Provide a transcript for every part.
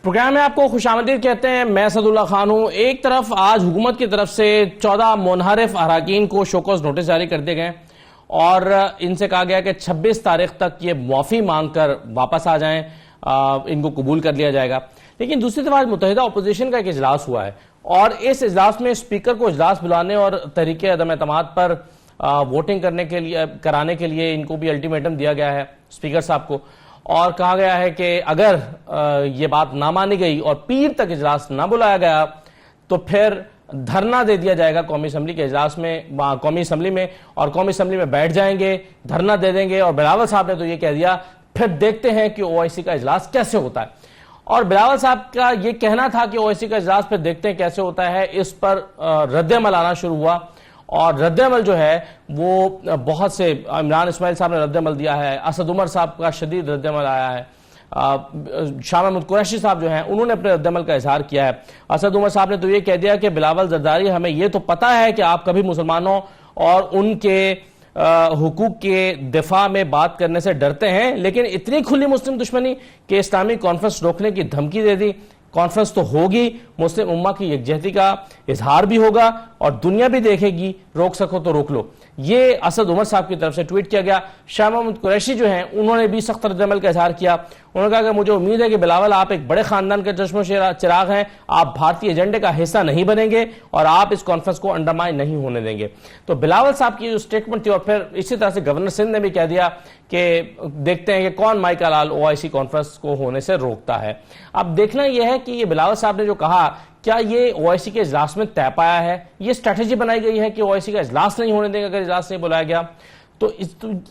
Programme میں آپ کو خوش آمدید کہتے ہیں. میں اسد اللہ خان ہوں. ایک طرف آج حکومت کی طرف سے 14 منحرف اراکین کو شوکوز نوٹس جاری کر دیے گئے اور ان سے کہا گیا کہ 26 تاریخ تک یہ معافی مانگ کر واپس آ جائیں, ان کو قبول کر لیا جائے گا. لیکن دوسری طرف متحدہ اپوزیشن کا ایک اجلاس ہوا ہے اور اس اجلاس میں اسپیکر کو اجلاس بلانے اور تحریک عدم اعتماد پر ووٹنگ کرانے کے لیے ان کو بھی الٹیمیٹم دیا گیا ہے اسپیکر صاحب کو, اور کہا گیا ہے کہ اگر یہ بات نہ مانی گئی اور پیر تک اجلاس نہ بلایا گیا تو پھر دھرنا دے دیا جائے گا قومی اسمبلی کے اجلاس میں, قومی اسمبلی میں, اور قومی اسمبلی میں بیٹھ جائیں گے, دھرنا دے دیں گے. اور بلاول صاحب نے تو یہ کہہ دیا پھر دیکھتے ہیں کہ OIC کا اجلاس کیسے ہوتا ہے. اور بلاول صاحب کا یہ کہنا تھا کہ OIC کا اجلاس پھر دیکھتے ہیں کیسے ہوتا ہے, اس پر رد عمل آنا شروع ہوا اور رد عمل جو ہے وہ بہت سے, عمران اسماعیل صاحب نے رد عمل دیا ہے, اسد عمر صاحب کا شدید رد عمل آیا ہے, شاہ محمود قریشی صاحب جو ہیں انہوں نے اپنے رد عمل کا اظہار کیا ہے. اسد عمر صاحب نے تو یہ کہہ دیا کہ بلاول زرداری, ہمیں یہ تو پتا ہے کہ آپ کبھی مسلمانوں اور ان کے حقوق کے دفاع میں بات کرنے سے ڈرتے ہیں, لیکن اتنی کھلی مسلم دشمنی کہ اسلامی کانفرنس روکنے کی دھمکی دے دی. کانفرنس تو ہوگی, مسلم امہ کی یکجہتی کا اظہار بھی ہوگا اور دنیا بھی دیکھے گی, روک سکو تو روک لو. یہ اسد عمر صاحب کی طرف سے ٹویٹ کیا گیا. شاہ محمود قریشی جو ہیں انہوں نے بھی سخت رد عمل کا اظہار کیا. انہوں نے کہا کہ مجھے امید ہے کہ بلاول آپ ایک بڑے خاندان کے چشم و چراغ ہیں, آپ بھارتی ایجنڈے کا حصہ نہیں بنیں گے اور آپ اس کانفرنس کو انڈرمائن نہیں ہونے دیں گے. تو بلاول صاحب کی جو سٹیٹمنٹ تھی, اور پھر اسی طرح سے گورنر سندھ نے بھی کہہ دیا کہ دیکھتے ہیں کہ کون مائیکا لال OIC کانفرنس کو ہونے سے روکتا ہے. اب دیکھنا یہ ہے کہ یہ بلاول صاحب نے جو کہا کیا یہ OIC کے اجلاس میں طے پایا ہے, یہ اسٹریٹجی بنائی گئی ہے کہ OIC کا اجلاس نہیں ہونے دیں گے اگر اجلاس نہیں بلایا گیا. تو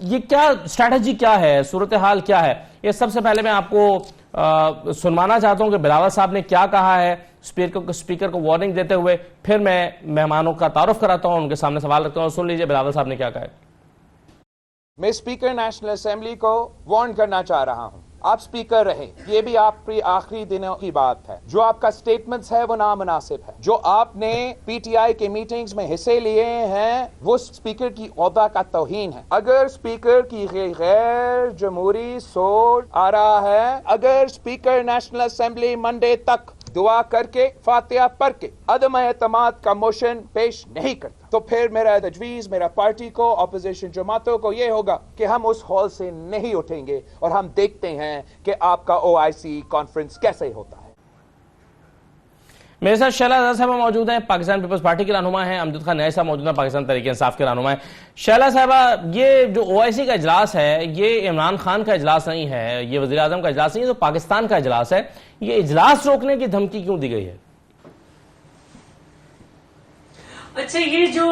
یہ کیا اسٹریٹجی کیا ہے, صورتحال کیا ہے, یہ سب سے پہلے میں آپ کو سنوانا چاہتا ہوں کہ بلاول صاحب نے کیا کہا ہے اسپیکر کو وارننگ دیتے ہوئے. پھر میں مہمانوں کا تعارف کراتا ہوں, ان کے سامنے سوال رکھتا ہوں. سن لیجئے بلاول صاحب نے کیا کہا ہے. میں اسپیکر نیشنل اسمبلی کو وارن کرنا چاہ رہا ہوں, آپ اسپیکر رہیں, یہ بھی آپ کی آخری دنوں کی بات ہے. جو آپ کا سٹیٹمنٹس ہے وہ نامناسب ہے. جو آپ نے PTI کے میٹنگز میں حصے لیے ہیں وہ اسپیکر کی عہدہ کا توہین ہے. اگر اسپیکر کی غیر جمہوری سوچ آ رہا ہے, اگر اسپیکر نیشنل اسمبلی منڈے تک دعا کر کے فاتحہ پڑھ کے عدم اعتماد کا موشن پیش نہیں کرتا تو پھر میرا تجویز میرا پارٹی کو, اپوزیشن جماعتوں کو یہ ہوگا کہ ہم اس ہال سے نہیں اٹھیں گے اور ہم دیکھتے ہیں کہ آپ کا OIC کانفرنس کیسے ہوتا ہے. میرے ساتھ شیلا زادہ صاحبہ موجود ہیں, پاکستان پیپلز پارٹی کے رہنما ہیں. امجد خان نیائی صاحب موجود ہیں, پاکستان تحریک انصاف کے رہنما ہیں. شیلا صاحبہ, یہ جو OIC کا اجلاس ہے یہ عمران خان کا اجلاس نہیں ہے, یہ وزیر اعظم کا اجلاس نہیں ہے, تو پاکستان کا اجلاس ہے. یہ اجلاس روکنے کی دھمکی کیوں دی گئی ہے؟ اچھا, یہ جو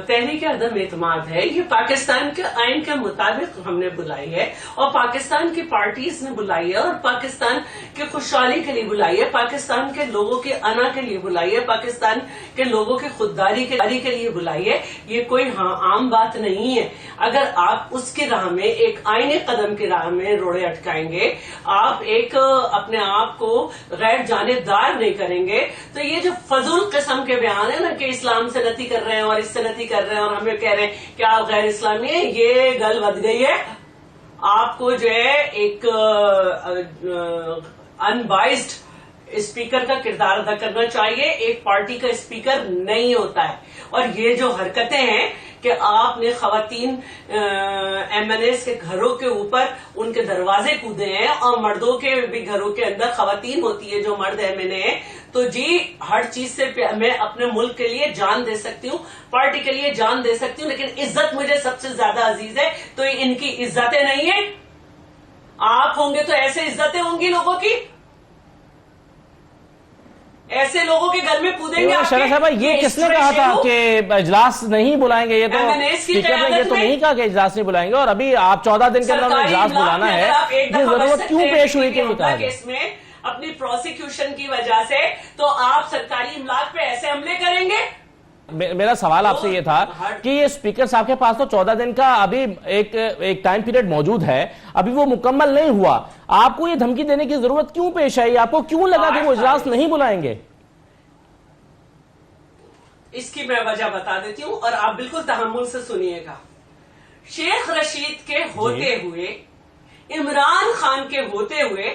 تحریک عدم اعتماد ہے یہ پاکستان کے آئین کے مطابق ہم نے بلائی ہے اور پاکستان کی پارٹیز نے بلائی ہے اور پاکستان کے خوشحالی کے لیے بلائی ہے, پاکستان کے لوگوں کے انا کے لیے بلائی ہے, پاکستان کے لوگوں کی خودداری کے لیے بلائی ہے. یہ کوئی عام بات نہیں ہے. اگر آپ اس کی راہ میں, ایک آئینی قدم کی راہ میں روڑے اٹکائیں گے, آپ ایک اپنے آپ کو غیر جانبدار نہیں کریں گے, تو یہ جو فضول قسم کے بیان ہے نا کہ اسلام سے نتی کر رہے ہیں اور اس سے نتی کر رہے ہیں اور ہمیں کہہ رہے ہیں کہ آپ غیر اسلامی ہیں, یہ گل ود گئی ہے. آپ کو جو ہے ایک ان بائسڈ اسپیکر کا کردار ادا کرنا چاہیے. ایک پارٹی کا اسپیکر نہیں ہوتا ہے. اور یہ جو حرکتیں ہیں کہ آپ نے خواتین MLAs کے گھروں کے اوپر ان کے دروازے کودے ہیں اور مردوں کے بھی گھروں کے اندر خواتین ہوتی ہے جو مرد MLA ہیں, تو جی ہر چیز سے میں اپنے ملک کے لیے جان دے سکتی ہوں, پارٹی کے لیے جان دے سکتی ہوں, لیکن عزت مجھے سب سے زیادہ عزیز ہے. تو ان کی عزتیں نہیں ہیں. آپ ہوں گے تو ایسے عزتیں ہوں گی لوگوں کی, ایسے لوگوں کے گھر میں کودیں گے. شیلا صاحبہ, یہ کس نے کہا تھا کہ اجلاس نہیں بلائیں گے؟ یہ تو اسپیکر نے یہ تو نہیں کہا کہ اجلاس نہیں بلائیں گے, اور ابھی آپ 14 دن کے اندر اجلاس بلانا ہے. یہ ضرورت کیوں پیش ہوئی کہ یہ کہا جائے؟ اس میں اپنی پروسیکیوشن کی وجہ سے تو آپ سرکاری املاک پہ ایسے حملے کریں گے؟ میرا سوال آپ سے یہ تھا کہ یہ اسپیکر صاحب کے پاس تو 14 دن کا ابھی ایک ٹائم پیریڈ موجود ہے, ابھی وہ مکمل نہیں ہوا, آپ کو یہ دھمکی دینے کی ضرورت کیوں پیش آئی؟ آپ کو کیوں لگا کہ وہ اجلاس نہیں بلائیں گے؟ اس کی میں وجہ بتا دیتی ہوں اور آپ بالکل تحمل سے سنیے گا. شیخ رشید کے ہوتے ہوئے, عمران خان کے ہوتے ہوئے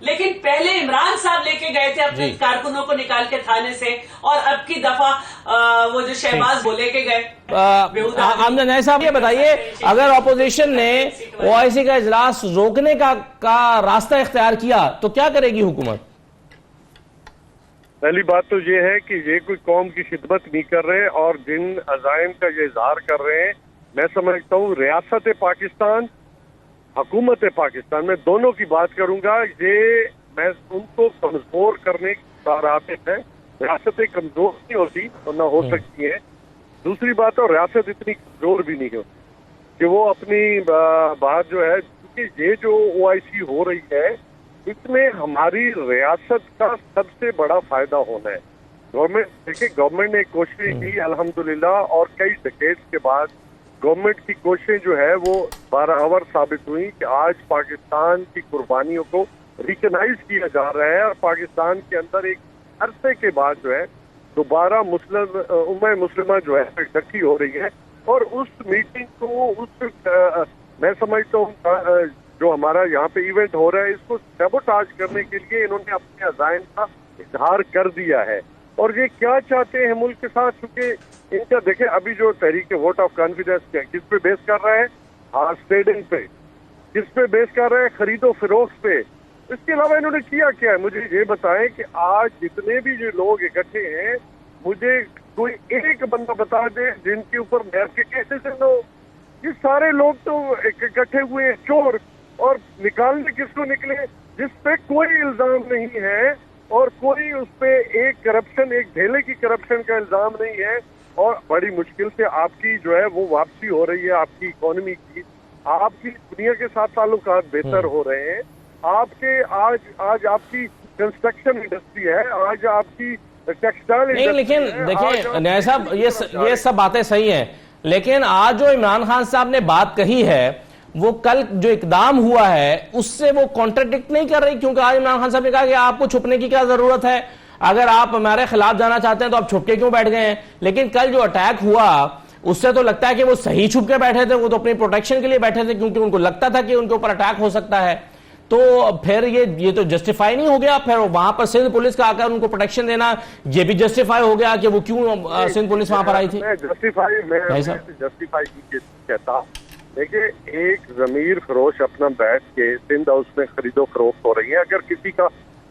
لیکن پہلے عمران صاحب لے کے گئے تھے اپنے کارکنوں کو نکال کے تھانے سے، اور اب کی دفعہ وہ جو شہباز وہ لے کے گئے۔ آمدن صاحب یہ بتائیے، اگر اپوزیشن نے OIC کا اجلاس روکنے کا راستہ اختیار کیا تو کیا کرے گی حکومت؟ پہلی بات تو یہ ہے کہ یہ کوئی قوم کی خدمت نہیں کر رہے، اور جن عزائم کا یہ اظہار کر رہے ہیں، میں سمجھتا ہوں ریاست پاکستان، حکومت پاکستان، میں دونوں کی بات کروں گا، یہ میں ان کو کمزور کرنے کی صلاحیت ہے۔ ریاستیں کمزور نہیں ہوتی اور نہ ہو سکتی ہیں۔ دوسری بات، اور ریاست اتنی کمزور بھی نہیں ہوتی کہ وہ اپنی بات جو ہے، کیونکہ یہ جو OIC ہو رہی ہے، اس میں ہماری ریاست کا سب سے بڑا فائدہ ہونا ہے۔ گورنمنٹ نے ایک کوشش کی الحمدللہ، اور کئی ڈیکیڈز کے بعد گورنمنٹ کی کوششیں جو ہے وہ بارآور ثابت ہوئی کہ آج پاکستان کی قربانیوں کو ریکگنائز کیا جا رہا ہے، اور پاکستان کے اندر ایک عرصے کے بعد جو ہے دوبارہ امہ مسلمہ جو ہے اکٹھی ہو رہی ہے۔ اور اس میٹنگ کو، میں سمجھتا ہوں جو ہمارا یہاں پہ ایونٹ ہو رہا ہے، اس کو سیبوٹاج کرنے کے لیے انہوں نے اپنے عزائم کا اظہار کر دیا ہے۔ اور یہ کیا چاہتے ہیں ملک کے ساتھ، چونکہ ان کا دیکھیں ابھی جو تحریک ووٹ آف کانفیڈنس کس پہ بیس کر رہا ہے، ہارس ٹریڈنگ پہ، کس پہ بیس کر رہا ہے، خرید و فروخت پہ۔ اس کے علاوہ انہوں نے کیا کیا ہے، مجھے یہ بتائیں کہ آج جتنے بھی جو لوگ اکٹھے ہیں، مجھے کوئی ایک بندہ بتا دے جن کے اوپر میئر کے کیسز ہیں۔ یہ سارے لوگ تو اکٹھے ہوئے ہیں چور، اور نکالنے کس کو نکلے جس پہ کوئی الزام نہیں ہے، اور کوئی اس پہ ایک کرپشن، ایک ڈھیلے کی کرپشن کا الزام نہیں ہے۔ اور بڑی مشکل سے آپ کی جو ہے وہ واپسی ہو رہی ہے، آپ کی اکانومی کی، آپ کی دنیا کے ساتھ تعلقات بہتر ہو رہے ہیں۔ آپ کے آج آپ کی کنسٹرکشن انڈسٹری ہے، آج آپ کی ٹیکسٹائل نہیں، لیکن دیکھیں نیا صاحب، یہ سب باتیں صحیح ہیں، لیکن آج جو عمران خان صاحب نے بات کہی ہے، وہ کل جو اقدام ہوا ہے اس سے وہ کانٹرڈکٹ نہیں کر رہی، کیونکہ آج عمران خان صاحب نے کہا کہ آپ کو چھپنے کی کیا ضرورت ہے، اگر آپ ہمارے خلاف جانا چاہتے ہیں تو آپ چھپ کے کیوں بیٹھ گئے ہیں؟ لیکن کل جو اٹیک ہوا اس سے تو لگتا ہے کہ وہ صحیح چھپ کے بیٹھے تھے، وہ تو اپنی پروٹیکشن کے لیے بیٹھے تھے، کیونکہ ان کو لگتا تھا کہ ان کے اوپر اٹیک ہو سکتا ہے۔ تو پھر یہ تو جسٹیفائی نہیں ہو گیا، پھر وہاں پر سندھ پولیس کا آ کر ان کو پروٹیکشن دینا یہ بھی جسٹیفائی ہو گیا کہ وہ کیوں سندھ پولیس وہاں پر آئی تھی؟ میں جسٹیفائی کی کہتا، دیکھیں ایک ضمیر فروش اپنا بیٹھ کے سندھ ہاؤس میں خرید و فروخت ہو رہی ہے، اگر کسی کا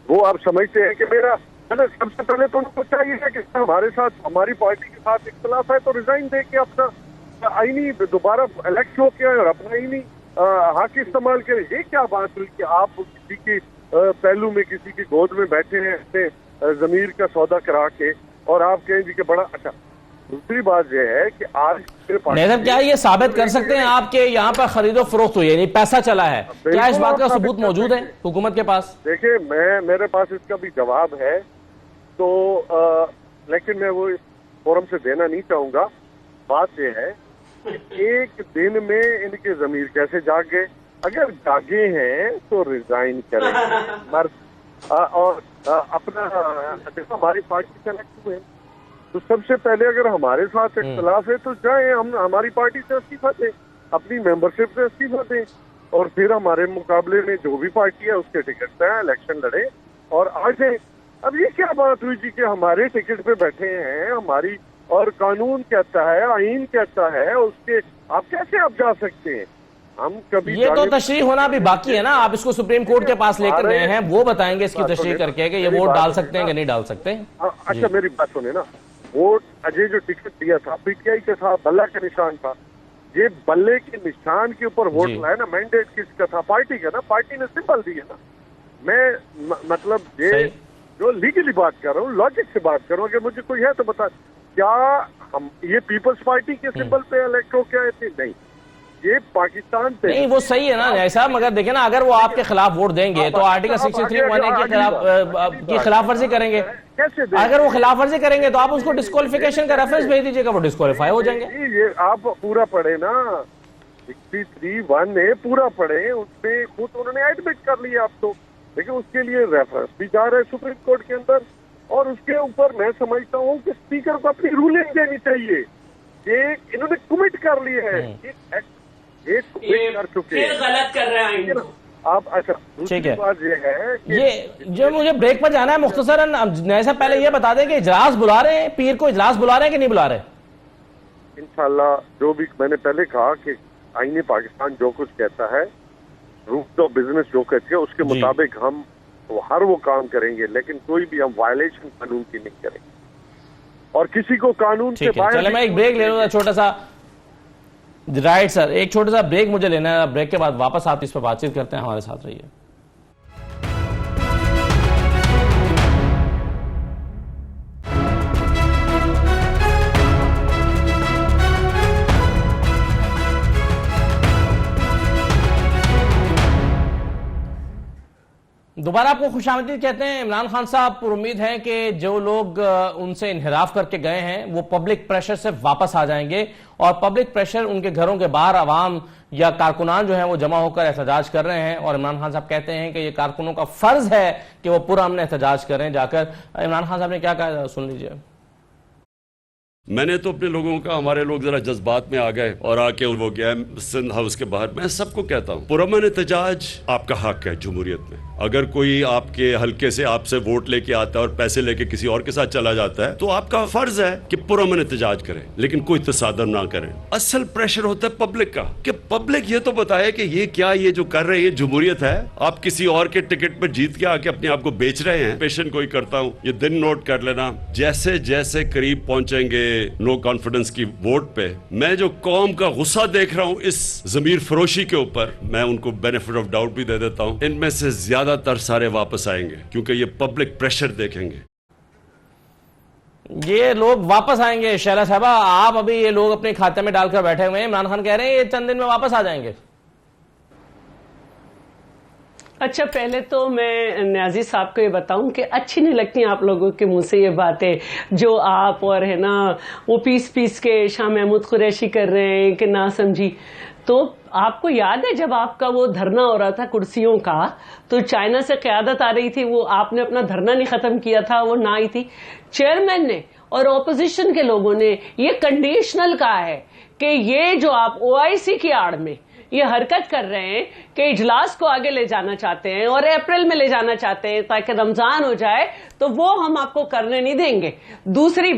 وہ آپ سمجھتے ہیں کہ میرا سب سے پہلے تو ان کو چاہیے کہ ہمارے ساتھ، ہماری پارٹی کے ساتھ اختلاف ہے تو ریزائن دے کے اپنا آئینی دوبارہ الیکٹ ہو کے اور اپنا آئینی حق استعمال کرے۔ یہ کیا بات ہوئی کہ آپ کسی کے پہلو میں، کسی کی گود میں بیٹھے ہیں اپنے ضمیر کا سودا کرا کے، اور آپ کہیں جی کہ بڑا اچھا۔ دوسری بات یہ ہے کہ آج نیدر کیا یہ ثابت کر سکتے ہیں آپ کے یہاں پر خرید و فروخت ہوئی، یعنی پیسہ چلا ہے؟ کیا اس بات کا ثبوت موجود ہے حکومت کے پاس؟ دیکھیں میرے پاس اس کا بھی جواب ہے، تو لیکن میں وہ فورم سے دینا نہیں چاہوں گا۔ بات یہ ہے کہ ایک دن میں ان کے ضمیر کیسے جاگ گئے؟ اگر جاگے ہیں تو ریزائن کریں مرد، اور اپنا دیکھو ہماری پارٹی سے الیکٹ ہوئے، تو سب سے پہلے اگر ہمارے ساتھ اختلاف ہے تو جائیں، ہم ہماری پارٹی سے استعفیٰ دیں، اپنی ممبرشپ سے استعفیٰ دیں، اور پھر ہمارے مقابلے میں جو بھی پارٹی ہے اس کے ٹکٹ پہ الیکشن لڑے اور آ جائیں۔ اب یہ کیا بات ہوئی جی کہ ہمارے ٹکٹ پہ بیٹھے ہیں ہماری، اور قانون کہتا ہے، آئین کہتا ہے، اس کے آپ کیسے آپ جا سکتے ہیں؟ ہم کبھی یہ تو تشریح ہونا بھی باقی ہے نا، آپ اس کو سپریم کورٹ کے پاس لے کر گئے ہیں، وہ بتائیں گے اس کی تشریح کر کے کہ یہ ووٹ ڈال سکتے ہیں کہ نہیں ڈال سکتے۔ اچھا میری بات سنیں نا، ووٹ اجے جو ٹکٹ دیا تھا پی ٹی آئی کے تھا، بلہ کا نشان تھا، یہ بلے کے نشان کے اوپر ووٹ لائے نا، مینڈیٹ کس کا تھا؟ پارٹی کا نا، پارٹی نے سمبل دی ہے نا۔ میں مطلب یہ جو لیگلی بات کر رہا ہوں، لاجک سے بات کر رہا ہوں، اگر مجھے کوئی ہے تو بتا، کیا ہم یہ پیپلز پارٹی کے سمبل پہ الیکٹ ہو کے آئے تھے؟ نہیں، یہ پاکستان پہ نہیں، وہ صحیح ہے نا نیازی صاحب، مگر دیکھیں نا اگر وہ آپ کے خلاف ووٹ دیں گے تو آرٹیکل 63(1) کی خلاف ورزی کریں گے، اگر وہ خلاف ورزی کریں گے تو آپ اس کو ڈسکوالیفیکیشن کا ریفرنس بھیج دیجیے گا، وہ ڈسکوالیفائی ہو جائیں گے۔ یہ آپ پورا پڑھیں نا، 63(1) میں پورا پڑھیں، اس میں خود انہوں نے ایڈمٹ کر لیا آپ تو، لیکن اس کے لیے ریفرنس بھی جا رہا ہے سپریم کورٹ کے اندر، اور اس کے اوپر میں سمجھتا ہوں کہ اسپیکر کو اپنی رولنگ دینی چاہیے۔ یہ انہوں نے کمٹ کر لیا ہے، کر چکے غلط کر رہے ہیں۔ آپ اچھا ٹھیک دوسری ہے، بات یہ ہے کہ یہ جو مجھے بریک پر جانا ہے مختصراً ایسا پہلے یہ بتا دیں کہ اجلاس بلا رہے ہیں، پیر کو اجلاس بلا رہے ہیں کہ نہیں بلا رہے؟ انشاءاللہ جو بھی میں نے پہلے کہا کہ آئین پاکستان جو کچھ کہتا ہے، رولز آف بزنس جو کہتے ہیں، اس کے جی۔ مطابق ہم ہر وہ کام کریں گے، لیکن کوئی بھی ہم وائلیشن قانون کی نہیں کریں گے اور کسی کو قانون سے ٹھیک ہے، باہر چلے میں ایک بریک لے لوں گا چھوٹا سا، رائٹ سر، ایک چھوٹا سا بریک مجھے لینا ہے، بریک کے بعد واپس آپ اس پر بات چیت کرتے ہیں، ہمارے ساتھ رہیے۔ دوبارہ آپ کو خوش آمدید کہتے ہیں۔ عمران خان صاحب پر امید ہیں کہ جو لوگ ان سے انحراف کر کے گئے ہیں وہ پبلک پریشر سے واپس آ جائیں گے، اور پبلک پریشر ان کے گھروں کے باہر عوام یا کارکنان جو ہیں وہ جمع ہو کر احتجاج کر رہے ہیں، اور عمران خان صاحب کہتے ہیں کہ یہ کارکنوں کا فرض ہے کہ وہ پرامن احتجاج کریں جا کر۔ عمران خان صاحب نے کیا کہا سن لیجئے۔ میں نے تو اپنے لوگوں کا، ہمارے لوگ ذرا جذبات میں آ گئے اور آ کے وہ گیا سندھ ہاؤس کے باہر، میں سب کو کہتا ہوں پرامن احتجاج آپ کا حق ہے جمہوریت میں۔ اگر کوئی آپ کے حلقے سے آپ سے ووٹ لے کے آتا ہے اور پیسے لے کے کسی اور کے ساتھ چلا جاتا ہے تو آپ کا فرض ہے کہ پرامن احتجاج کریں، لیکن کوئی تصادم نہ کریں۔ اصل پریشر ہوتا ہے پبلک کا، کہ پبلک یہ تو بتائے کہ یہ کیا، یہ جو کر رہے ہیں یہ جمہوریت ہے؟ آپ کسی اور کے ٹکٹ پر جیت کے آ کے اپنے آپ کو بیچ رہے ہیں۔ پیشن کوئی کرتا ہوں، یہ دن نوٹ کر لینا، جیسے جیسے قریب پہنچیں گے نو کانفیڈنس کی ووٹ پہ، میں جو قوم کا غصہ دیکھ رہا ہوں اس ضمیر فروشی کے اوپر، میں ان کو بینیفٹ آف ڈاؤٹ بھی دے دیتا ہوں، ان میں سے زیادہ تر سارے واپس آئیں گے کیونکہ یہ پبلک پریشر دیکھیں گے۔ یہ لوگ واپس آئیں گے شہلا صاحبہ، آپ ابھی یہ لوگ اپنے کھاتے میں ڈال کر بیٹھے ہوئے ہیں، عمران خان کہہ رہے ہیں یہ چند دن میں واپس آ جائیں گے۔ اچھا، پہلے تو میں نیازی صاحب کو یہ بتاؤں کہ اچھی نہیں لگتی آپ لوگوں کے منہ سے یہ باتیں جو آپ اور ہے نا وہ پیس کے شاہ محمود قریشی کر رہے ہیں کہ نہ سمجھی۔ تو آپ کو یاد ہے جب آپ کا وہ دھرنا ہو رہا تھا کرسیوں کا، تو چائنا سے قیادت آ رہی تھی، وہ آپ نے اپنا دھرنا نہیں ختم کیا تھا، وہ نہ آئی تھی، چیئرمین نے اور اپوزیشن کے لوگوں نے یہ کنڈیشنل کہا ہے کہ یہ جو آپ OIC کی آڑ میں یہ حرکت کر رہے ہیں کہ اجلاس کو آگے لے جانا چاہتے ہیں اور اپریل میں لے جانا چاہتے ہیں تاکہ رمضان ہو جائے، تو وہ ہم آپ کو کرنے نہیں دیں گے۔ دوسری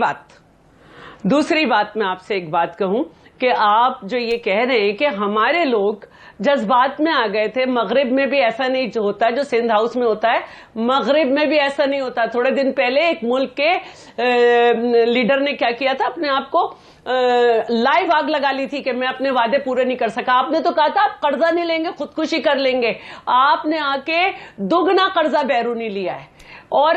بات میں آپ سے ایک بات کہوں کہ آپ جو یہ کہہ رہے ہیں کہ ہمارے لوگ جذبات میں آ گئے تھے، مغرب میں بھی ایسا نہیں ہوتا جو سندھ ہاؤس میں ہوتا ہے، مغرب میں بھی ایسا نہیں ہوتا۔ تھوڑے دن پہلے ایک ملک کے لیڈر نے کیا کیا تھا، اپنے آپ کو لائیو آگ لگا لی تھی کہ میں اپنے وعدے پورے نہیں کر سکا۔ آپ نے تو کہا تھا آپ قرضہ نہیں لیں گے، خودکشی کر لیں گے، آپ نے آ کے دگنا قرضہ بیرونی لیا ہے، اور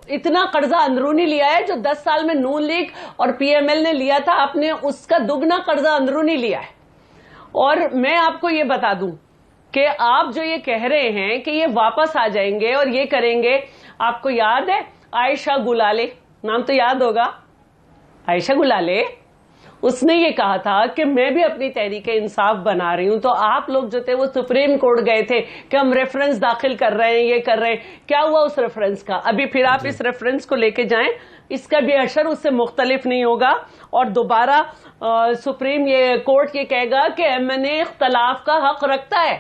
اتنا قرضہ اندرونی لیا ہے جو 10 سال میں نون لیگ اور PML نے لیا تھا، آپ نے اس کا دگنا قرضہ اندرونی لیا ہے۔ اور میں آپ کو یہ بتا دوں کہ آپ جو یہ کہہ رہے ہیں کہ یہ واپس آ جائیں گے اور یہ کریں گے، آپ کو یاد ہے عائشہ گلالے، نام تو یاد ہوگا، عائشہ گلالے، اس نے یہ کہا تھا کہ میں بھی اپنی تحریک انصاف بنا رہی ہوں، تو آپ لوگ جو تھے وہ سپریم کورٹ گئے تھے کہ ہم ریفرنس داخل کر رہے ہیں، یہ کر رہے ہیں، کیا ہوا اس ریفرنس کا؟ ابھی پھر آپ اس ریفرنس کو لے کے جائیں، اس کا بھی اشر اس سے مختلف نہیں ہوگا، اور دوبارہ سپریم یہ کورٹ یہ کہے گا کہ MNA اختلاف کا حق رکھتا ہے۔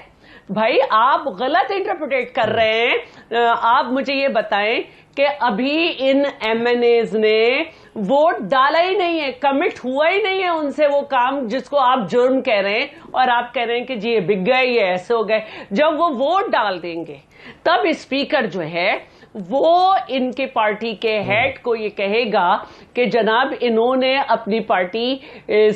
بھائی آپ غلط انٹرپریٹ کر رہے ہیں۔ آپ مجھے یہ بتائیں کہ ابھی ان MNAs نے ووٹ ڈالا ہی نہیں ہے، کمٹ ہوا ہی نہیں ہے ان سے وہ کام جس کو آپ جرم کہہ رہے ہیں، اور آپ کہہ رہے ہیں کہ جی یہ بک گئے، یہ ایسے ہو گئے۔ جب وہ ووٹ ڈال دیں گے تب اسپیکر جو ہے وہ ان کے پارٹی کے ہیڈ کو یہ کہے گا کہ جناب انہوں نے اپنی پارٹی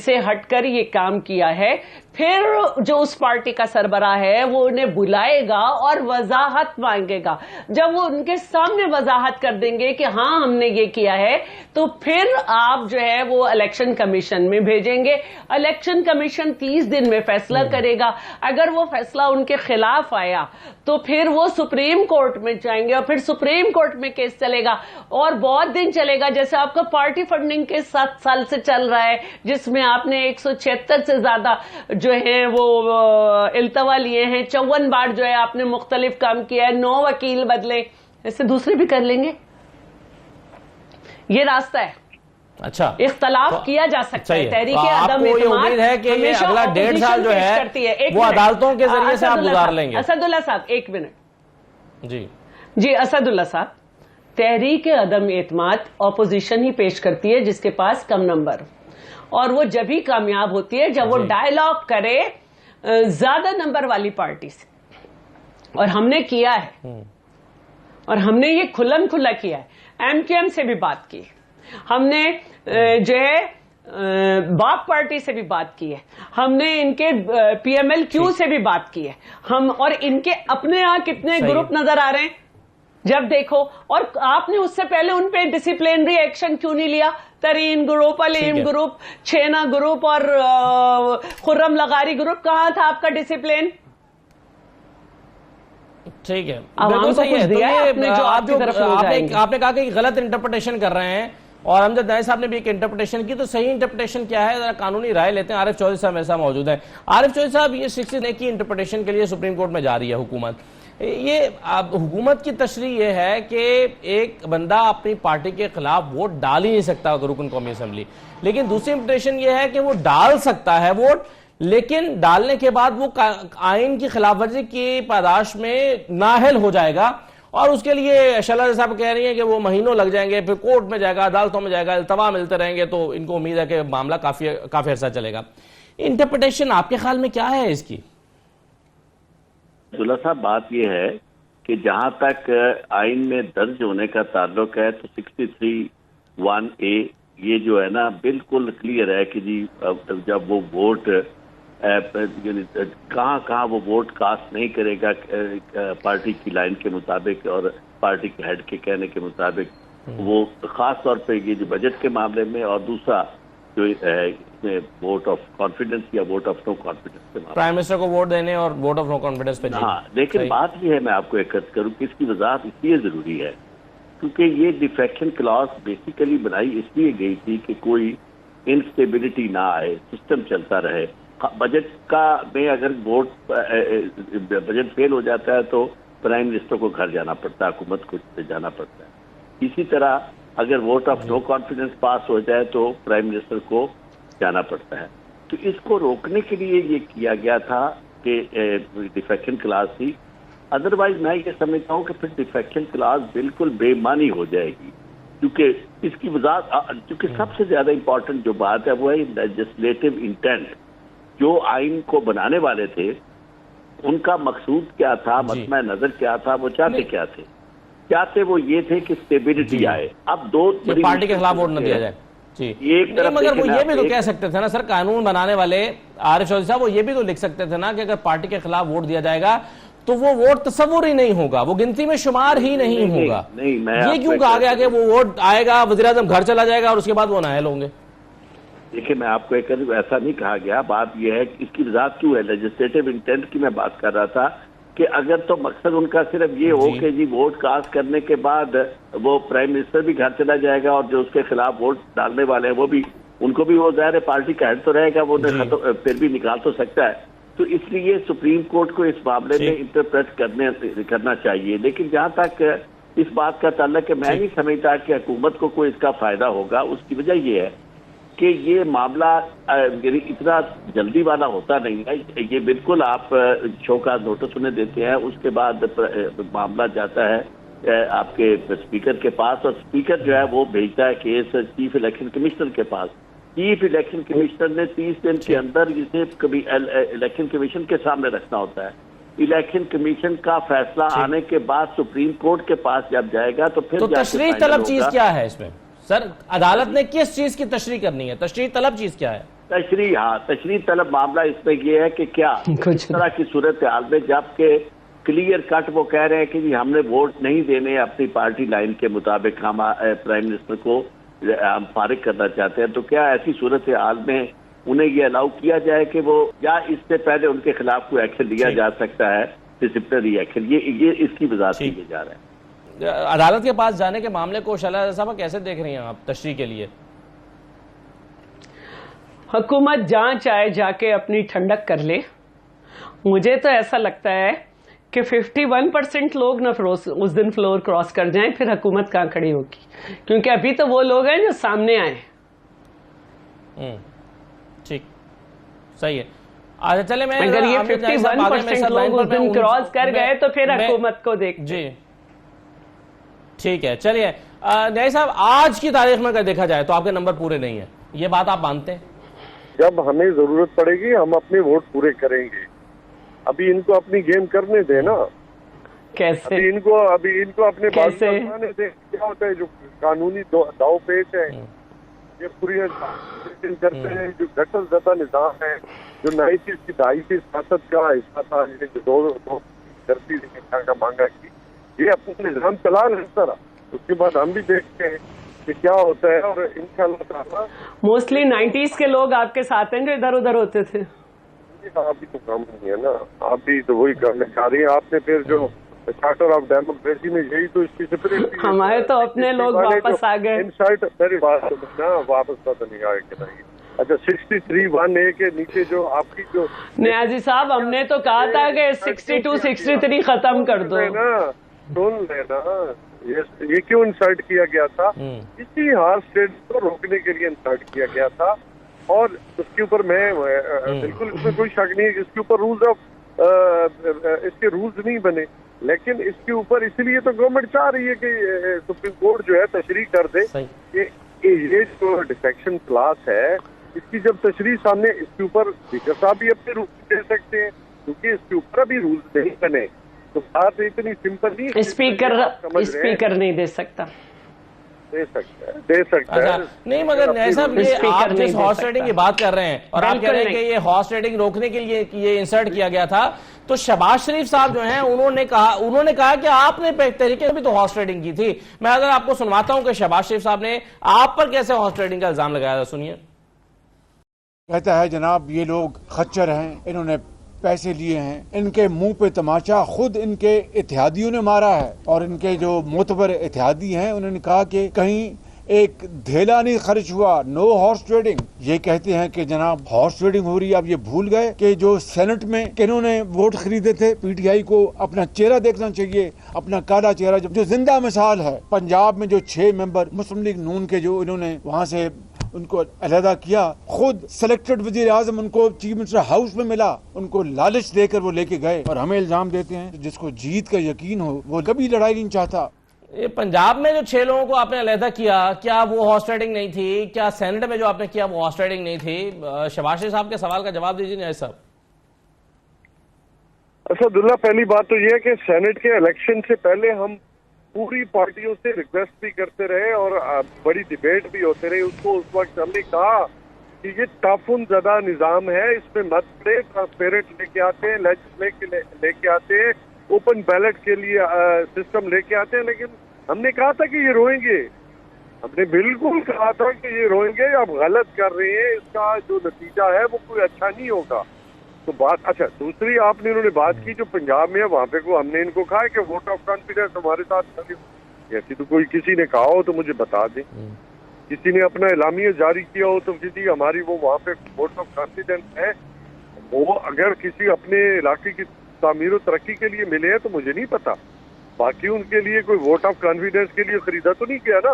سے ہٹ کر یہ کام کیا ہے، پھر جو اس پارٹی کا سربراہ ہے وہ انہیں بلائے گا اور وضاحت مانگے گا۔ جب وہ ان کے سامنے وضاحت کر دیں گے کہ ہاں ہم نے یہ کیا ہے، تو پھر آپ جو ہے وہ الیکشن کمیشن میں بھیجیں گے، الیکشن کمیشن 30 دن میں فیصلہ کرے گا۔ اگر وہ فیصلہ ان کے خلاف آیا تو پھر وہ سپریم کورٹ میں جائیں گے، اور پھر سپریم کورٹ میں کیس چلے گا، اور بہت دن چلے گا، جیسے آپ کا پارٹی فنڈنگ کے 7 سال سے چل رہا ہے، جس میں آپ نے 176 سے زیادہ جو ہیں وہ التوا لیے ہیں، 54 بار جو ہے آپ نے مختلف کام کیا ہے، 9 وکیل بدلے، ایسے دوسرے بھی کر لیں گے۔ یہ راستہ ہے، اچھا اختلاف کیا جا سکتا ہے. تحریک عدم اعتماد امید ہے کہ یہ اگلا 1.5 سال جو ہے وہ عدالتوں کے ذریعے سے آپ گزار لیں گے. اسد اللہ صاحب ایک منٹ. جی اسد اللہ صاحب, تحریک عدم اعتماد اپوزیشن ہی پیش کرتی ہے جس کے پاس کم نمبر, اور وہ جب ہی کامیاب ہوتی ہے جب وہ ڈائیلاگ کرے زیادہ نمبر والی پارٹی سے, اور ہم نے کیا ہے, اور ہم نے یہ کھلم کھلا کیا ہے. ایم کیو ایم سے بھی بات کی, ہم نے جو ہے باپ پارٹی سے بھی بات کی ہے, ہم نے ان کے پی ایم ایل کیو سے بھی بات کی ہے, ہم اور ان کے اپنے یہاں کتنے گروپ نظر آ رہے ہیں جب دیکھو. اور آپ نے اس سے پہلے ان پہ ڈسپلینری ایکشن کیوں نہیں لیا؟ ترین گروپ, علیم گروپ, چھینا گروپ اور خرم لغاری گروپ, کہاں تھا آپ کا ڈسپلین؟ ٹھیک ہے, عوام کو کچھ دیا ہے آپ نے جو آپ کی طرف لے جائیں گے. آپ نے کہا کہ غلط انٹرپریٹیشن کر رہے ہیں, اور امجد نائب صاحب نے بھی ایک انٹرپریٹیشن کی, تو صحیح انٹرپریٹیشن کیا ہے ذرا قانونی رائے لیتے ہیں. عارف چودھری صاحب میرے ساتھ موجود ہیں. عارف چودھری صاحب, یہ 60 کی انٹرپریٹیشن کے لیے سپریم کورٹ میں جا رہی ہے حکومت. یہ حکومت کی تشریح یہ ہے کہ ایک بندہ اپنی پارٹی کے خلاف ووٹ ڈال ہی نہیں سکتا رکن قومی اسمبلی, لیکن دوسری انٹرپریٹیشن یہ ہے کہ وہ ڈال سکتا ہے ووٹ, لیکن ڈالنے کے بعد وہ آئین کی خلاف ورزی کی پاداش میں نااہل ہو جائے گا, اور اس کے لیے شلہ صاحب کہہ رہی ہیں کہ وہ مہینوں لگ جائیں گے, پھر کورٹ میں جائے گا, عدالتوں میں جائے گا, التوا ملتے رہیں گے, تو ان کو امید ہے کہ معاملہ کافی عرصہ چلے گا. انٹرپریٹیشن آپ کے خیال میں کیا ہے اس کی؟ عبداللہ صاحب, بات یہ ہے کہ جہاں تک آئین میں درج ہونے کا تعلق ہے تو 63(1)A یہ جو ہے نا بالکل کلیئر ہے کہ جی جب وہ ووٹ کہاں وہ ووٹ کاسٹ نہیں کرے گا پارٹی کی لائن کے مطابق اور پارٹی کے ہیڈ کے کہنے کے مطابق, وہ خاص طور پہ یہ جو بجٹ کے معاملے میں, اور دوسرا جو ہے ووٹ آف کانفیڈنس یا ووٹ آف نو کانفیڈنس کے معاملے, پرائم منسٹر کو ووٹ دینے اور ووٹ آف نو کانفیڈنس پہ. ہاں, لیکن بات یہ ہے, میں آپ کو ایک عرض کروں کہ اس کی وضاحت اس لیے ضروری ہے کیونکہ یہ ڈیفیکشن کلاس بیسیکلی بنائی اس لیے گئی تھی کہ کوئی انسٹیبلٹی نہ آئے, سسٹم چلتا رہے. بجٹ کا میں اگر بجٹ فیل ہو جاتا ہے تو پرائم منسٹر کو گھر جانا پڑتا ہے, حکومت کو جانا پڑتا ہے. اسی طرح اگر ووٹ آف نو کانفیڈنس پاس ہو جائے تو پرائم منسٹر کو جانا پڑتا ہے. تو اس کو روکنے کے لیے یہ کیا گیا تھا کہ ڈیفیکشن کلاس تھی. ادروائز میں یہ سمجھتا ہوں کہ پھر ڈیفیکشن کلاس بالکل بے معنی ہو جائے گی, کیونکہ اس کی وضاحت, کیونکہ سب سے زیادہ امپورٹنٹ جو بات ہے وہ ہے لیجسلیٹو انٹینٹ. جو آئین کو بنانے والے تھے ان کا مقصود کیا تھا, مطمع نظر کیا تھا, وہ چاہتے کیا تھے؟ چاہتے وہ یہ تھے کہ اسٹیبلٹی آئے. اب دو پارٹی کے خلاف ووٹ نہ دیا جائے. جی, مگر وہ یہ بھی تو کہہ سکتے تھے نا سر, قانون بنانے والے عارف چودھری صاحب, وہ یہ بھی تو لکھ سکتے تھے نا کہ اگر پارٹی کے خلاف ووٹ دیا جائے گا تو وہ ووٹ تصور ہی نہیں ہوگا, وہ گنتی میں شمار ہی نہیں ہوگا. یہ کیوں کہا گیا کہ وہ ووٹ آئے گا, وزیر اعظم گھر چلا جائے گا اور اس کے بعد وہ نااہل ہوں گے؟ دیکھیں, میں آپ کو ایک ایسا نہیں کہا گیا. بات یہ ہے کہ اس کی وضاحت کیوں ہے, لیجسلیٹو انٹینٹ کی میں بات کر رہا تھا کہ اگر تو مقصد ان کا صرف یہ ہو کہ جی ووٹ کاسٹ کرنے کے بعد وہ پرائم منسٹر بھی گھر چلا جائے گا اور جو اس کے خلاف ووٹ ڈالنے والے ہیں وہ بھی, ان کو بھی وہ ظاہر ہے پارٹی کا ہیڈ تو رہے گا, وہ پھر بھی نکال تو سکتا ہے. تو اس لیے سپریم کورٹ کو اس معاملے میں انٹرپریٹ کرنا چاہیے. لیکن جہاں تک اس بات کا تعلق ہے, میں نہیں سمجھتا کہ حکومت کو کوئی اس کا فائدہ ہوگا. اس کی وجہ یہ ہے کہ یہ معاملہ اتنا جلدی والا ہوتا نہیں ہے. یہ بالکل آپ شو کا نوٹس انہیں دیتے ہیں, اس کے بعد معاملہ جاتا ہے آپ کے اسپیکر کے پاس, اور اسپیکر جو ہے وہ بھیجتا ہے کیس چیف الیکشن کمشنر کے پاس. چیف الیکشن کمشنر نے 30 دن کے اندر اسے کبھی الیکشن کمیشن کے سامنے رکھنا ہوتا ہے. الیکشن کمیشن کا فیصلہ آنے کے بعد سپریم کورٹ کے پاس جب جائے گا تو پھر تشریح طلب چیز کیا ہے اس میں سر؟ عدالت نے کس چیز کی تشریح کرنی ہے؟ تشریح طلب چیز کیا ہے؟ تشریح طلب معاملہ اس میں یہ ہے کہ کیا اس طرح کی صورتحال میں جب کہ کلیئر کٹ وہ کہہ رہے ہیں کہ جی ہم نے ووٹ نہیں دینے اپنی پارٹی لائن کے مطابق, ہم پرائم منسٹر کو ہم فارغ کرنا چاہتے ہیں, تو کیا ایسی صورتحال میں انہیں یہ الاؤ کیا جائے کہ وہ, یا اس سے پہلے ان کے خلاف کوئی ایکشن لیا جا سکتا ہے, ڈسپلنری ایکشن؟ یہ اس کی وضاحت کیے جا رہا ہے. عدالت کے پاس جانے کے معاملے کو شلہ صاحب کیسے دیکھ رہی ہیں آپ تشریح کے لیے؟ حکومت جہاں چاہے جا کے اپنی ٹھنڈک کر لے. مجھے تو ایسا لگتا ہے کہ 51% لوگ نہ اس دن فلور کراس کر جائیں, پھر حکومت کہاں کھڑی ہوگی, کیونکہ ابھی تو وہ لوگ ہیں جو سامنے آئے, ٹھیک صحیح ہے. اچھا چلے میں اگر یہ 51% لوگ اس دن کراس کر گئے تو پھر حکومت کو دیکھ. جی ٹھیک ہے. چلیے نیازی صاحب آج کی تاریخ میں اگر دیکھا جائے تو آپ کے نمبر پورے نہیں ہیں, یہ بات آپ مانتے ہیں؟ جب ہمیں ضرورت پڑے گی ہم اپنے ووٹ پورے کریں گے. ابھی ان کو اپنی گیم کرنے دیں نا. کیسے ابھی ان کو اپنے بازو بنانے دیں. کیا ہوتا ہے جو قانونی داؤ پیچ ہے یہ پوری کرتے ہیں, جو گٹر زدہ نظام ہے جو 90s کی 2.5 سیاست کا حصہ تھا, جو دو دھرتی کا مانگا کی, یہ اپنا نظام چلا رہے اس طرح. اس کے بعد ہم بھی دیکھتے ہیں کہ کیا ہوتا ہے, اور انشاءاللہ تعالیٰ موسٹلی 90s کے لوگ آپ کے ساتھ ہیں جو ادھر ادھر ہوتے تھے. آپ بھی تو کام نہیں ہے نا, آپ بھی تو وہی کرنا چاہ رہی ہیں. آپ نے پھر جو چارٹر آف ڈیموکریسی میں یہی تو اس کی سپریٹ ہمارے تو اپنے لوگ واپس آ گئے. انسائٹ میری بات سمجھنا, واپس تو نہیں آئے کہ نہیں. اچھا 63(1)(a) کے نیچے جو آپ کی جو نیازی صاحب ہم نے تو کہا تھا کہ 62 63 ختم کر دو. سن لینا یہ کیوں انسرٹ کیا گیا تھا, اسی ہار اسٹیٹ کو روکنے کے لیے انسرٹ کیا گیا تھا. اور اس کے اوپر میں بالکل اس میں کوئی شک نہیں ہے, اس کے اوپر اس کے رولز نہیں بنے, لیکن اس کے اوپر اس لیے تو گورنمنٹ چاہ رہی ہے کہ سپریم کورٹ جو ہے تشریح کر دے کہ یہ جو ڈیفیکشن کلاس ہے اس کی جب تشریح سامنے, اس کے اوپر اسپیکر صاحب بھی اپنے رولز دے سکتے ہیں کیونکہ اس کے اوپر ابھی رولز نہیں بنے. تو بات اتنی سمپل نہیں, اسپیکر نہیں دے سکتا. دے سکتا ہے نہیں, مگر نیازی صاحب یہ آپ جس ہارس ٹریڈنگ کی بات کر رہے ہیں اور آپ کہہ رہے ہیں کہ یہ ہارس ٹریڈنگ روکنے کے لیے یہ انسرٹ کیا گیا تھا, تو شہباز شریف صاحب جو ہیں انہوں نے کہا کہ آپ نے تحریک بھی تو ہارس ٹریڈنگ کی تھی. میں اگر آپ کو سنواتا ہوں کہ شہباز شریف صاحب نے آپ پر کیسے ہارس ٹریڈنگ کا الزام لگایا تھا, سنیے. کہتا ہے جناب یہ لوگ خچر ہیں, انہوں نے پیسے لیے ہیں, ان کے منہ پہ تماچا خود ان کے اتحادیوں نے مارا ہے, اور ان کے جو معتبر اتحادی ہیں انہوں نے کہا کہ کہیں ایک دھیلا نہیں خرچ ہوا, نو ہارس ٹریڈنگ. یہ کہتے ہیں کہ جناب ہارس ٹریڈنگ ہو رہی ہے. اب یہ بھول گئے کہ جو سینٹ میں کنہوں نے ووٹ خریدے تھے, پی ٹی آئی کو اپنا چہرہ دیکھنا چاہیے, اپنا کالا چہرہ. جو زندہ مثال ہے پنجاب میں جو 6 ممبر مسلم لیگ نون کے جو انہوں نے وہاں سے ان کو علیحدہ کیا, خود سلیکٹڈ وزیر اعظم ان کو چیف منسٹر ہاؤس میں ملا, ان کو لالچ دے کر وہ لے کے گئے. اور ہمیں الزام دیتے ہیں جس کو جیت کا یقین ہو وہ کبھی لڑائی نہیں چاہتا. یہ پنجاب میں جو 6 لوگوں کو آپ نے علیحدہ کیا, کیا وہ ہارس ٹریڈنگ نہیں تھی؟ کیا سینٹ میں جو آپ نے کیا وہ ہارس ٹریڈنگ نہیں تھی؟ شہباز شریف صاحب کے سوال کا جواب دیجیے نیازی صاحب. اسداللہ, پہلی بات تو یہ ہے کہ سینٹ کے الیکشن سے پہلے ہم پوری پارٹیوں سے ریکویسٹ بھی کرتے رہے اور بڑی ڈیبیٹ بھی ہوتے رہے. اس کو اس وقت ہم نے کہا کہ یہ تعفن زدہ نظام ہے, اس میں مت پڑے, ٹرانسپیرنٹ لے کے آتے ہیں, لے کے آتے ہیں, اوپن بیلٹ کے لیے سسٹم لے کے آتے ہیں. لیکن ہم نے کہا تھا کہ یہ روئیں گے, ہم نے بالکل کہا تھا کہ یہ روئیں گے, آپ غلط کر رہے ہیں, اس کا جو نتیجہ ہے وہ کوئی اچھا نہیں ہوگا. تو بات اچھا دوسری آپ نے انہوں نے بات کی جو پنجاب میں ہے وہاں پہ کو ہم نے ان کو کہا کہ ووٹ آف کانفیڈنس ہمارے ساتھ, ایسی تو کوئی کسی نے کہا ہو تو مجھے بتا دیں, کسی نے اپنا اعلامیہ جاری کیا ہو تو کسی ہماری وہ وہاں پہ ووٹ آف کانفیڈنس ہے, وہ اگر کسی اپنے علاقے کی تعمیر و ترقی کے لیے ملے ہیں تو مجھے نہیں پتا. باقی ان کے لیے کوئی ووٹ آف کانفیڈنس کے لیے خریدا تو نہیں کیا نا.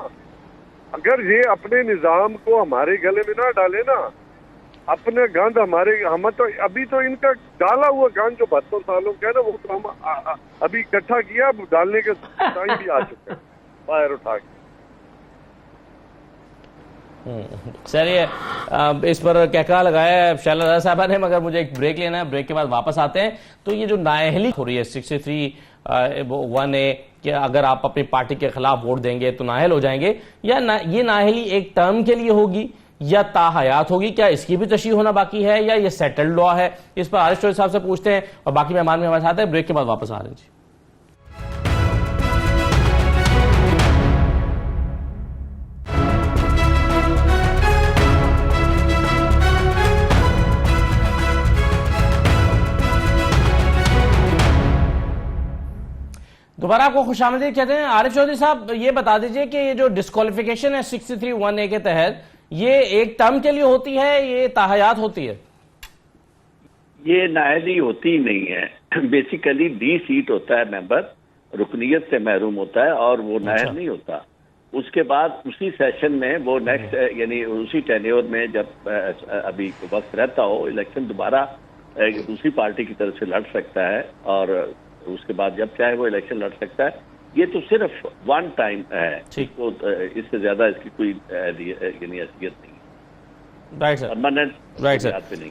اگر یہ اپنے نظام کو ہمارے گلے میں نہ ڈالے نا, اپنے گند ہم تو ابھی تو ان کا ڈالا ہوا گند جو 72 سالوں کا ہے نا, وہ تو ہم ابھی اکٹھا کیا, اب ڈالنے کے ٹائم بھی آ چکے ہیں باہر اٹھا کے. چلیے اس پر کہا لگایا ہے شیلا رضا صاحبہ نے, مگر مجھے ایک بریک لینا ہے, بریک کے بعد واپس آتے ہیں. تو یہ جو نااہلی ہو رہی ہے 63(1)(a) کہ اگر آپ اپنی پارٹی کے خلاف ووٹ دیں گے تو نااہل ہو جائیں گے, یا یہ نااہلی ایک ٹرم کے لیے ہوگی یا تا حیات ہوگی, کیا اس کی بھی تشریح ہونا باقی ہے یا یہ سیٹلڈ لا ہے؟ اس پر عارف چودھری صاحب سے پوچھتے ہیں, اور باقی مہمان بھی ہمارے ساتھ ہیں. بریک کے بعد واپس آ رہے ہیں. جی دوبارہ آپ کو خوش آمدید کہتے ہیں. عارف چودھری صاحب یہ بتا دیجئے کہ یہ جو ڈسکوالیفیکیشن ہے 63(1)(a) کے تحت, یہ ایک ٹرم کے لیے ہوتی ہے, یہ تاحیات ہوتی ہے؟ یہ نااہلی ہوتی نہیں ہے, بیسیکلی 20 سیٹ ہوتا ہے ممبر, رکنیت سے محروم ہوتا ہے اور وہ نااہل نہیں ہوتا. اس کے بعد اسی سیشن میں وہ نیکسٹ یعنی اسی ٹینیور میں جب ابھی وقت رہتا ہو الیکشن دوبارہ دوسری پارٹی کی طرف سے لڑ سکتا ہے اور اس کے بعد جب چاہے وہ الیکشن لڑ سکتا ہے. یہ تو صرف ون ٹائم ہے, تو اس سے زیادہ اس کی کوئی یعنی حیثیت نہیں, right sir, permanent right sir. پہ نہیں.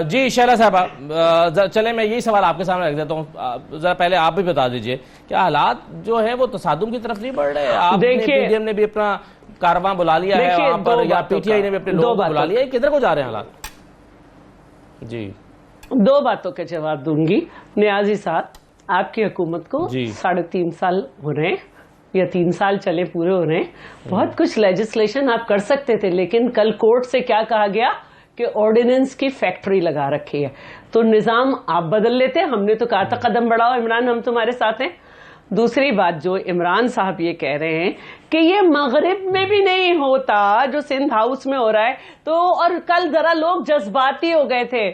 جی شہلا صاحبہ, چلیں میں یہی سوال آپ کے سامنے رکھ دیتا ہوں, ذرا پہلے آپ بھی بتا دیجئے کہ حالات جو ہے وہ تصادم کی طرف نہیں بڑھ رہے؟ آپ نے پی ڈی ایم نے بھی اپنا کارواں بلا لیا ہے وہاں پر, یا پی ٹی آئی نے بھی اپنے لوگوں کو بلا لیا ہے, کدھر کو جا رہے ہیں حالات؟ جی, دو باتوں کے جواب دوں گی. نیازی صاحب, آپ کی حکومت کو 3.5 سال ہو رہے ہیں یا 3 سال چلے پورے ہو رہے ہیں, بہت کچھ لیجسلیشن آپ کر سکتے تھے, لیکن کل کورٹ سے کیا کہا گیا کہ آرڈیننس کی فیکٹری لگا رکھی ہے, تو نظام آپ بدل لیتے. ہم نے تو کہا تھا قدم بڑھاؤ عمران, ہم تمہارے ساتھ ہیں. دوسری بات جو عمران صاحب یہ کہہ رہے ہیں کہ یہ مغرب میں بھی نہیں ہوتا جو سندھ ہاؤس میں ہو رہا ہے, تو اور کل ذرا لوگ جذباتی ہو گئے تھے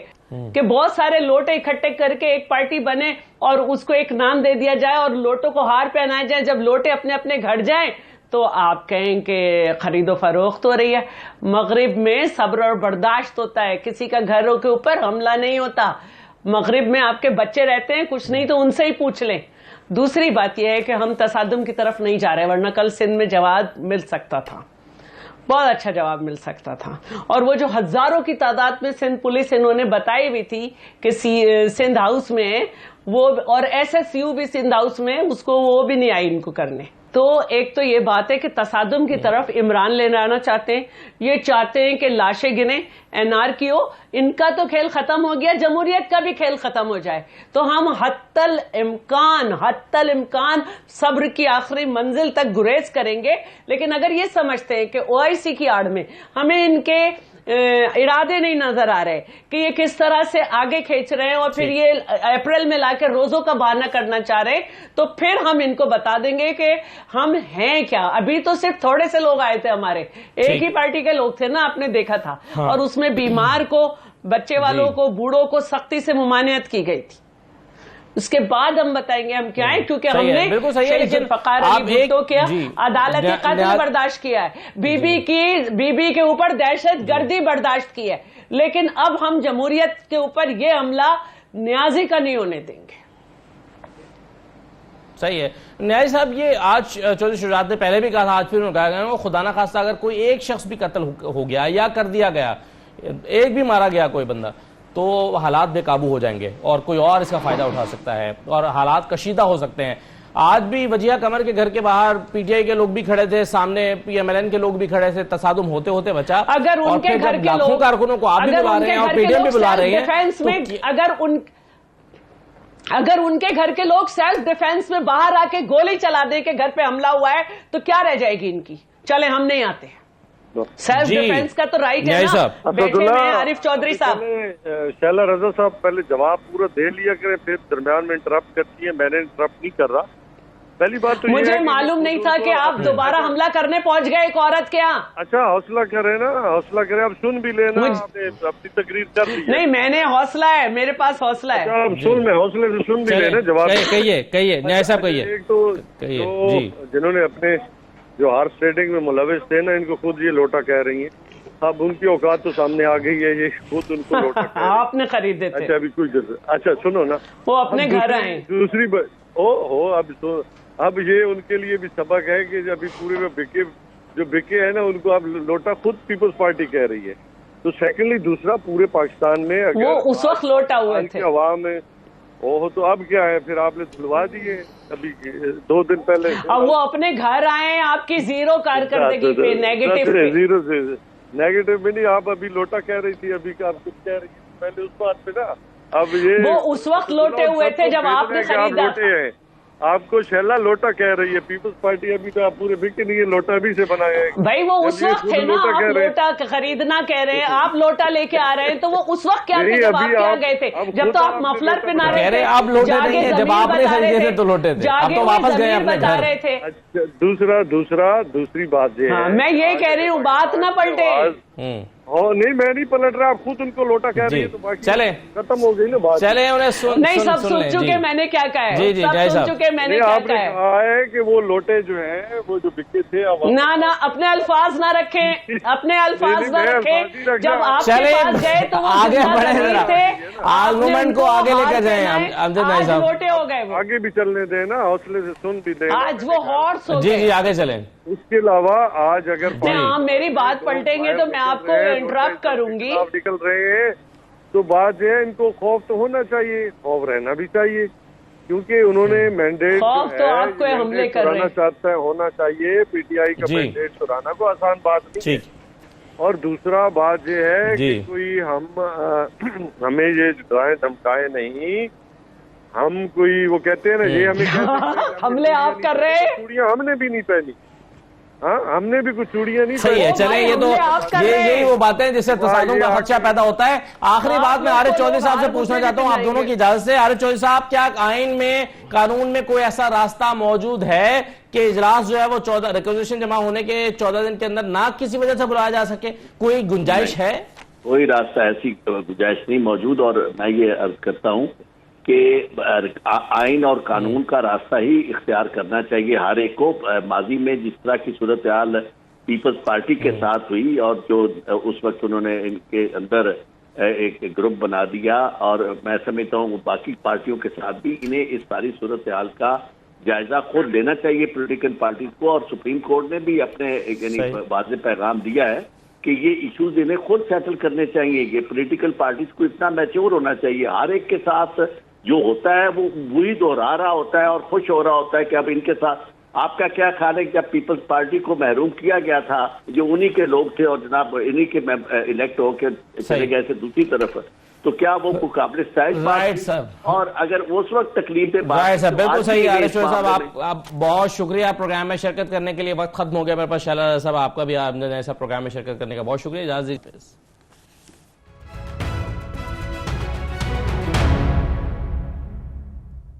کہ بہت سارے لوٹے اکٹھے کر کے ایک پارٹی بنے اور اس کو ایک نام دے دیا جائے اور لوٹوں کو ہار پہنائے جائے. جب لوٹے اپنے اپنے گھر جائیں تو آپ کہیں کہ خرید و فروخت ہو رہی ہے. مغرب میں صبر اور برداشت ہوتا ہے, کسی کا گھروں کے اوپر حملہ نہیں ہوتا. مغرب میں آپ کے بچے رہتے ہیں, کچھ نہیں تو ان سے ہی پوچھ لیں. دوسری بات یہ ہے کہ ہم تصادم کی طرف نہیں جا رہے, ورنہ کل سندھ میں جواب مل سکتا تھا, بہت اچھا جواب مل سکتا تھا. اور وہ جو ہزاروں کی تعداد میں سندھ پولیس انہوں نے بتائی ہوئی تھی کہ سندھ ہاؤس میں وہ, اور ایس ایس یو بھی سندھ ہاؤس میں, اس کو وہ بھی نہیں آئی ان کو کرنے. تو ایک تو یہ بات ہے کہ تصادم کی طرف عمران لے آنا چاہتے ہیں, یہ چاہتے ہیں کہ لاشیں گنیں, این آر کی ہو. ان کا تو کھیل ختم ہو گیا, جمہوریت کا بھی کھیل ختم ہو جائے. تو ہم حتی الامکان صبر کی آخری منزل تک گریز کریں گے. لیکن اگر یہ سمجھتے ہیں کہ او آئی سی کی آڑ میں ہمیں ان کے ارادے نہیں نظر آ رہے کہ یہ کس طرح سے آگے کھینچ رہے ہیں اور پھر یہ اپریل میں لا کے روزوں کا بہانہ کرنا چاہ رہے ہیں, تو پھر ہم ان کو بتا دیں گے کہ ہم ہیں کیا. ابھی تو صرف تھوڑے سے لوگ آئے تھے ہمارے, ایک ہی پارٹی کے لوگ تھے نا, آپ نے دیکھا تھا, اور اس میں بیمار کو, بچے والوں کو, بوڑھوں کو سختی سے ممانعت کی گئی تھی. اس کے بعد ہم بتائیں گے ہم کیا ہیں, کیونکہ ہم نے شہید ذوالفقار علی بھٹو کیا عدالتی قتل برداشت کیا ہے, بی بی کے اوپر دہشت گردی برداشت کی ہے, لیکن اب ہم جمہوریت کے اوپر یہ حملہ نیازی کا نہیں ہونے دیں گے. صحیح ہے. نیازی صاحب, یہ آج چودھری شجاعت نے پہلے بھی کہا تھا, آج پھر انہوں نے کہا گیا, خدا نہ خواستہ اگر کوئی ایک شخص بھی قتل ہو گیا یا کر دیا گیا, ایک بھی مارا گیا کوئی بندہ, تو حالات بے قابو ہو جائیں گے اور کوئی اور اس کا فائدہ اٹھا سکتا ہے اور حالات کشیدہ ہو سکتے ہیں. آج بھی وجیہہ قمر کے گھر کے باہر پی ٹی آئی کے لوگ بھی کھڑے تھے, سامنے پی ایم ایل این کے لوگ بھی کھڑے تھے, تصادم ہوتے ہوتے بچا. اگر ان کے گھر کے لوگ, کارکنوں کو آپ بھی بلا رہے ہیں اور پی ڈی ایم بھی بلا رہے ہیں, اگر ان کے گھر کے لوگ سیلف ڈیفینس میں باہر آ کے گولی چلا دیں کہ گھر پہ حملہ ہوا ہے, تو کیا رہ جائے گی ان کی؟ چلے ہم نہیں آتے ہیں, سیلف ڈیفینس کا تو رائٹ ہے نا. بیٹھے ہیں عارف چودھری صاحب. شہلا رضا صاحب پہلے جواب پورا دے لیا کریں, پھر درمیان میں انٹرپٹ کرتی ہیں. میں نے انٹرپٹ نہیں کر رہا. پہلی بات تو مجھے معلوم نہیں تھا کہ آپ دوبارہ حملہ کرنے پہنچ گئے ایک عورت کے یہاں. اچھا حوصلہ کریں نا, حوصلہ کریں, آپ سن بھی لینا. آپ نے اپنی تقریر کر لی. نہیں, میں نے حوصلہ ہے, میرے پاس حوصلہ ہے. آپ سن لیں, حوصلے سے سن بھی لینا. جواب کہیے نیازی صاحب, کہیے. ایک تو جنہوں نے اپنے جو ہارس ٹریڈنگ میں ملوث تھے نا, ان کو خود یہ لوٹا کہہ رہی ہیں. اب ان کی اوقات تو سامنے آ گئی ہے, یہ خود ان کو لوٹا کہہ رہی ہیں. آپ نے خریدے تھے. اچھا ابھی کچھ, اچھا سنو نا, وہ اپنے گھر آئے. دوسری اب یہ ان کے لیے بھی سبق ہے کہ ابھی پورے میں بکے ہیں نا, ان کو اب لوٹا خود پیپلز پارٹی کہہ رہی ہے. تو سیکنڈلی دوسرا, پورے پاکستان میں وہ اس وقت لوٹا ہوئے تھے عوام میں, تو اب کیا ہے, پھر آپ نے دھلوا دیے ابھی 2 دن پہلے. اب وہ اپنے گھر آئے ہیں آپ کی زیرو کارکردگی پہ, زیرو سے نیگیٹو میں نہیں. آپ ابھی لوٹا کہہ رہی تھی, ابھی آپ کچھ کہہ رہی تھی پہلے اس بات پہ نا. اب یہ وہ اس وقت لوٹے ہوئے تھے جب آپ نے خریدا. آپ کو شہلا لوٹا کہہ رہی ہے پیپلز پارٹی, ابھی تو آپ پورے بکے نہیں ہے, لوٹا بھی سے بنایا ہے. بھائی وہ اس وقت تھے نا, آپ لوٹا خریدنا کہہ رہے ہیں, آپ لوٹا لے کے آ رہے ہیں, تو وہ اس وقت کیا تھے جب آپ کیا گئے تھے, جب تو آپ مفلر پہنا رہے تھے. آپ لوٹے نہیں ہیں, جب آپ نے خریدے تھے تو لوٹے تھے, اب تو واپس گئے اپنے گھر. دوسری بات یہ ہے, میں یہ کہہ رہی ہوں, بات نہ پلٹے. نہیں میں نہیں پلٹ رہا, آپ خود ان کو لوٹا کہہ رہی ہے, تو باقی چلے ختم ہو گئی نا بات. چلے انہیں نہیں, سب سن چکے میں نے کیا کہا ہے, جی جی سب سن چکے میں نے کیا آپ نے کہا ہے. کہا ہے کہ وہ لوٹے جو ہیں وہ جو بکے تھے نہ اپنے الفاظ نہ رکھیں, اپنے الفاظ نہ رکھیں. جب آپ کے چلے پاس گئے تو وہ آگے بڑھیں ذرا, تھے, آرگومنٹ کو آگے لے کر جائیں امجد بھائی صاحب. لوٹے ہو گئے وہ, آگے بھی چلنے دیں نا, حوصلے سے سن بھی دیں. آج وہ ہارس ہو جی گئے. جی آگے چلیں. اس کے علاوہ آج اگر آپ میری بات پلٹیں گے تو میں آپ کو انٹرپٹ کروں گی. نکل رہے ہیں تو بات یہ ہے, ان کو خوف تو ہونا چاہیے, خوف رہنا بھی چاہیے, کیونکہ انہوں نے مینڈیٹ خوف تو آپ کو حملے کر رہے ہیں. چاہتا ہے ہونا چاہیے, پی ٹی آئی کا مینڈیٹ چرانا کو آسان بات نہیں ہے. اور دوسرا بات یہ ہے کہ کوئی ہمیں یہ ڈرائیں دھمکائے نہیں, ہم کوئی وہ کہتے ہیں نا یہ ہمیں حملے آپ کر رہے ہیں, چوڑیاں ہم نے بھی نہیں پہنی, ہاں ہم نے بھی کچھ چوڑیاں نہیں صحیح ہے. چلیں یہ تو یہی وہ باتیں جس سے تصادم کا خدشہ پیدا ہوتا ہے. آخری بات میں عارف چودھری صاحب سے پوچھنا چاہتا ہوں آپ دونوں کی اجازت سے. عارف چودھری صاحب, کیا آئین میں قانون میں کوئی ایسا راستہ موجود ہے کہ اجلاس جو ہے وہ 14 ریکوزیشن جمع ہونے کے 14 دن کے اندر نہ کسی وجہ سے بلایا جا سکے, کوئی گنجائش ہے؟ کوئی راستہ ایسی گنجائش نہیں موجود, اور میں یہ عرض کرتا ہوں کہ آئین اور قانون کا راستہ ہی اختیار کرنا چاہیے ہر ایک کو. ماضی میں جس طرح کی صورتحال پیپلز پارٹی کے ساتھ ہوئی, اور جو اس وقت انہوں نے ان کے اندر ایک گروپ بنا دیا, اور میں سمجھتا ہوں باقی پارٹیوں کے ساتھ بھی انہیں اس ساری صورتحال کا جائزہ خود لینا چاہیے پولیٹیکل پارٹیز کو. اور سپریم کورٹ نے بھی اپنے یعنی واضح پیغام دیا ہے کہ یہ ایشوز انہیں خود سیٹل کرنے چاہیے. یہ پولیٹیکل پارٹیز کو اتنا میچور ہونا چاہیے, ہر ایک کے ساتھ جو ہوتا ہے وہ وہی دہرا رہا ہوتا ہے اور خوش ہو رہا ہوتا ہے کہ اب ان کے ساتھ. آپ کا کیا خیال ہے کہ جب پیپلز پارٹی کو محروم کیا گیا تھا, جو انہی کے لوگ تھے اور جناب انہی کے الیکٹ ہو کے چلے گئے تھے دوسری طرف, تو کیا وہ قابل ستائش بات؟ اور اگر اس وقت تکلیفیں بالکل صحیح. عارف چودھری صاحب آپ بہت شکریہ پروگرام میں شرکت کرنے کے لیے. وقت ختم ہو گیا میرے پاس. شہلا صاحب آپ کا بھی ایسا پروگرام میں شرکت کرنے کا بہت شکریہ. اجازت دیجیے.